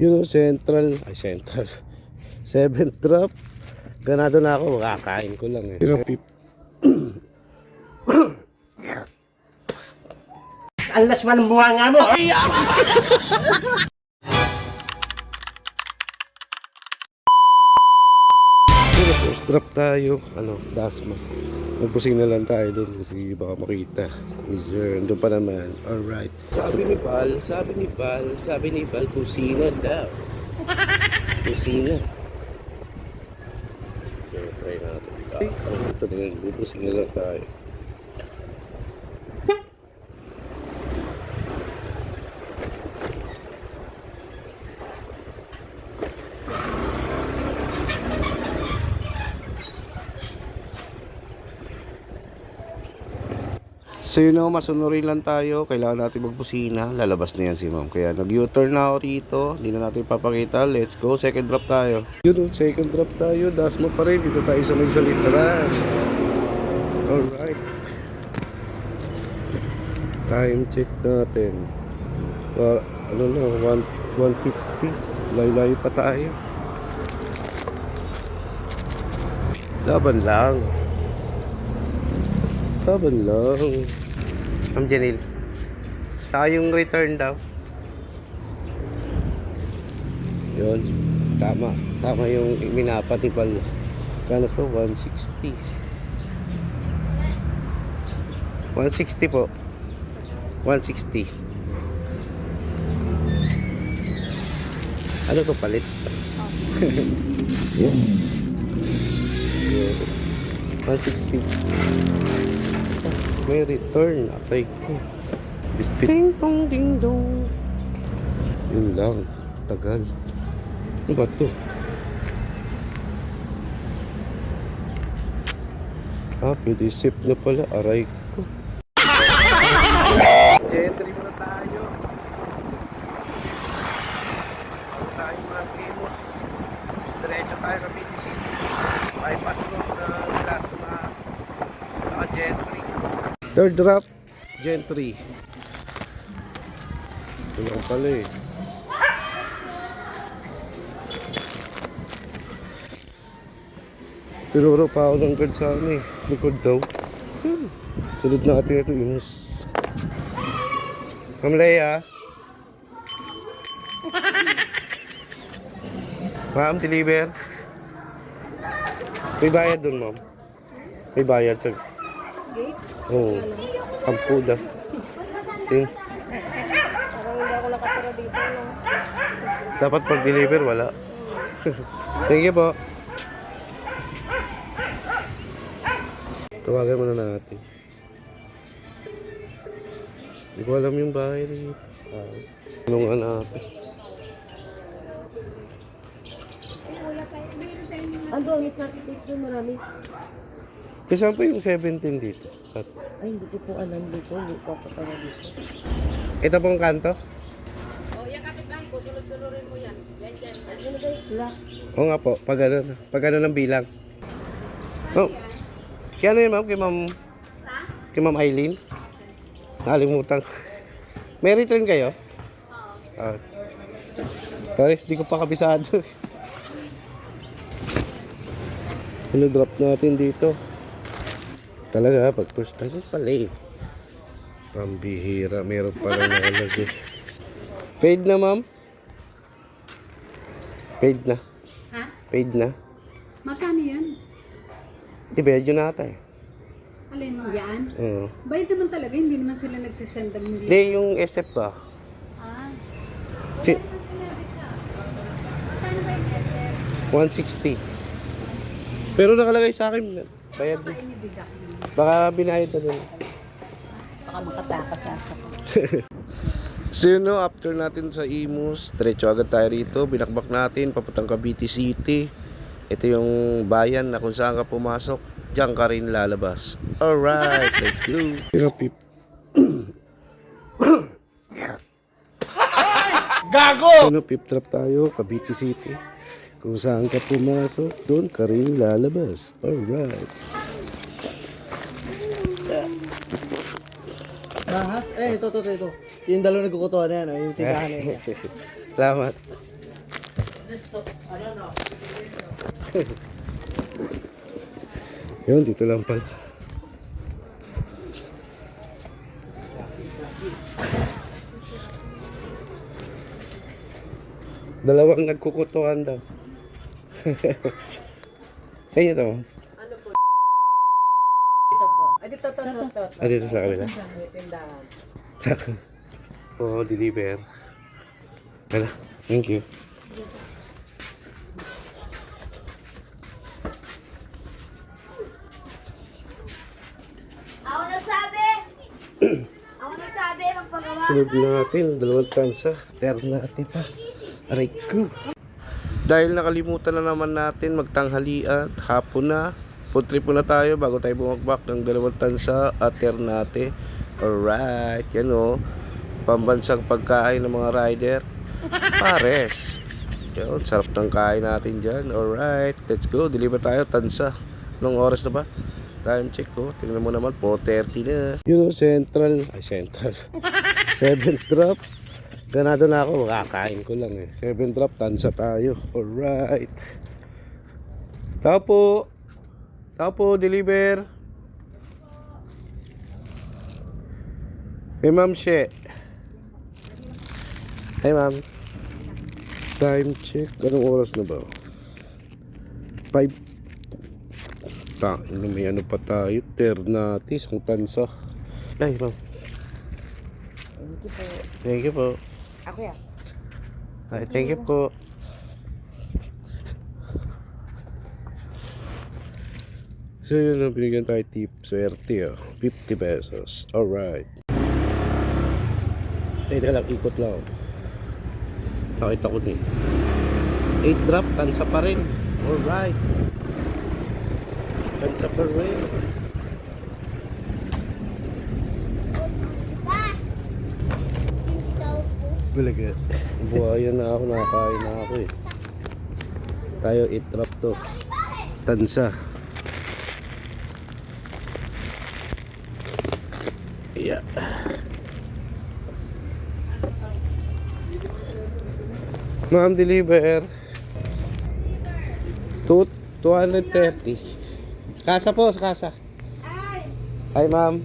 Yun o, Central. Ay, Central. 7th drop. Ganado na ako. Kakain ko lang eh. Alas man ang buhanga mo. First drop tayo. Ano, Dasma. Magpusing na lang tayo doon kasi baka makita. Sir, doon pa naman. Alright. Sabi ni Bal, kusina daw. Kusina. Okay, try natin. Ito na yun, bupusing na lang tayo. So yun o, masunurin lang tayo. Kailangan natin magpusina. Lalabas na yan si ma'am. Kaya nag-U-turn na ako rito. Hindi na natin papakita. Let's go. Second drop tayo. Yun o, second drop tayo. Dasmo pa rin. Dito tayo sa may salitaran. Alright. Time check natin. Ano na, 150. Layo-layo pa tayo. Laban lang. Ma'am Janelle, saka yung return daw. Yun, tama yung minapatipal. Kano to? 160. 160 po. 160. Ano to, palit? Yun. 160. May return. Atay ko. Ding dong ding dong. Yun lang. Tagal. Ano ba to? Pwede sip na pala. Aray ko. Gentry muna tayo. Tayo mga primos. Diretso tayo na BTC. Bypass road ng Dasma. Saka Gentry. Third drop, Gentry. Ito lang pala eh. Tinuro pa ako ng guard sa ano eh. Likod daw. Sunod natin ito yung Ma'am Leia. Ma'am, deliver. May bayad dun, ma'am. May bayad sa oo. Kampuda. Parang hindi ako nakatira dito. No? Dapat pag-deliver, wala. Thank you po. Tawagan muna natin. Hindi ko alam yung bahay dito. Tulungan natin. Ando, ang natin dito marami. Kasi po yung 17 dito? Ay, hindi ko po alam dito. Hindi ko papatawa dito. Ito pong kanto? Yan kapitbahay ko. Tulog-tulorin mo yan. Yan. Ano ba yung Oo nga po. Pag ano ng bilang. Oh. Kaya ano yun, ma'am? Kay ma'am Eileen? Nakalimutan ko. May return kayo? Oo. Sorry, hindi ko pa kabisado. Ano drop natin dito? Talaga, pag first time pala eh. Pambihira, meron pala nakalagay. Paid na, ma'am? Paid na. Ha? Paid na. Magkano yan? Ibayad yun nata eh. Alin mo yan? Oo. Bayad naman talaga, hindi naman sila nagsisend ng million. Hindi, yung SF ba? Ah. Si Magkano ba yung SF? 160. Pero nakalagay sa akin, bayad Baka na. inideduct mo. Baka binayad na din. Baka makatakas sa So yun no, after natin sa Imus, diretso agad tayo rito. Binakbak natin, papuntang Cavite City. Ito yung bayan na kung saan ka pumasok, diyan ka rin lalabas. Alright, let's go. Gago! Ano, pip trap tayo, Cavite City. Kung saan ka pumasok, doon ka rin lalabas. Alright. Bahas? Ito. Yung dalawa nagkukutuhan na yan, yung tindahan na yan. Salamat. Yun, dito lang pala. Dalawang nagkukutuhan daw. Sa inyo to? Ano po? Dito po. Ay, dito to. Ah, dito sa kabila. May tindahan. Oo, deliver. Wala, thank you. Ako nagsabi! Ako nagsabi, magpagawa. Sunod natin, dalawang tansa. Ternate pa. Aray ko. Dahil nakalimutan na naman natin magtanghalian, hapon na. Food trip muna tayo bago tayo bumagбак ng dalawang tansa at Ternate. Alright, yan o. Pambansang pagkain ng mga rider. Pares. Yun, sarap ng kain natin dyan. Alright, let's go. Deliver tayo, tansa. Anong oras na ba? Time check ko. Tingnan mo naman, 4:30 na. Yun o, Central. Ay, Central. 7th drop. Ganado na ako, kakain ko lang eh. 7th drop, tansa tayo. Alright. Tao po. Tao po, deliver. Hey, Ma'am She. Hey, Ma'am. Time check. Anong oras na ba? 5. May ano pa tayo? Ternate, isang tansa. Ay, Ma'am. Thank you po. Thank you po. Ako yan. Ay, thank you po. So yun ang binigyan tayo tip. Swerte oh. 50 pesos. Alright. Teka lang, ikot lang. Nakita ko din. 8 drop, tansa pa rin. Alright. Tansa pa rin. Balaga. Buhayan na ako, nakakain na ako eh. Tayo 8 drop to. Tansa. Yeah. Ma'am, deliver. 230. Kasa po, sa kasa. Ay, ma'am.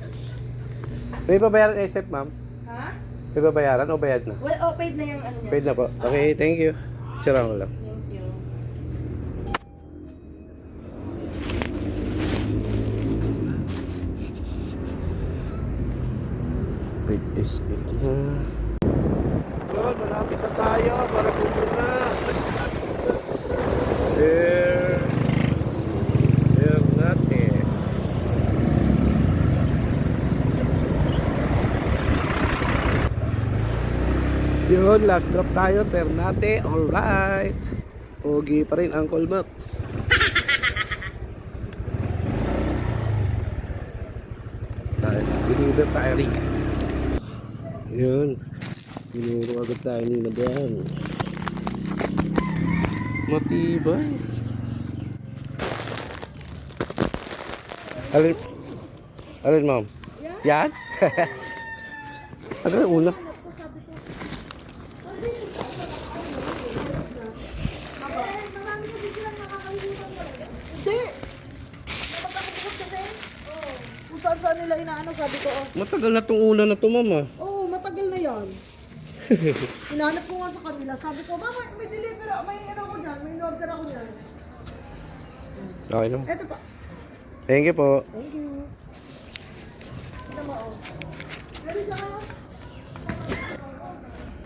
May babayaran SF, ma'am? Ha? May babayaran o bayad na? Well, oh, paid na yung ano niya. Paid na po. Okay, thank you. Tsara ko lang. Thank you. Paid is it na. Yun, malapit na tayo para pupunta. There natin. Yun, last drop tayo, Ternate. Alright. Pogi pa rin, Uncle Max. Tayo, deliver tayo rin. Yun. Binuro agad tayo ni Madam. Matibay. Alin, ma'am? Yan? Ano yung una? Kung saan nila inaano, sabi ko, oh. Matagal na tong una na to, mama. Oo, matagal na yan. Hinahanap ko nga sa kanila. Sabi ko, mama, may deliver, may ano ko dyan, may order ako dyan. Okay naman. Eto pa. Thank you po. Thank you. Ito mo, oh. Ready siya kayo?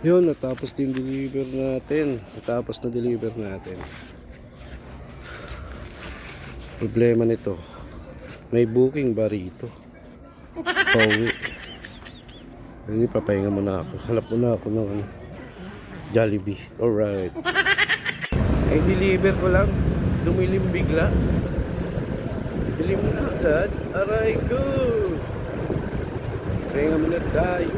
Yun, natapos din deliver natin. Natapos na deliver natin. Problema nito, may booking ba rito? Pauwi. Hindi, papahinga muna ako. Hanap muna ako ng Jollibee. Alright. Ay, deliver ko lang. Dumilim bigla. Dilim na agad. Aray ko. Pahinga muna tayo.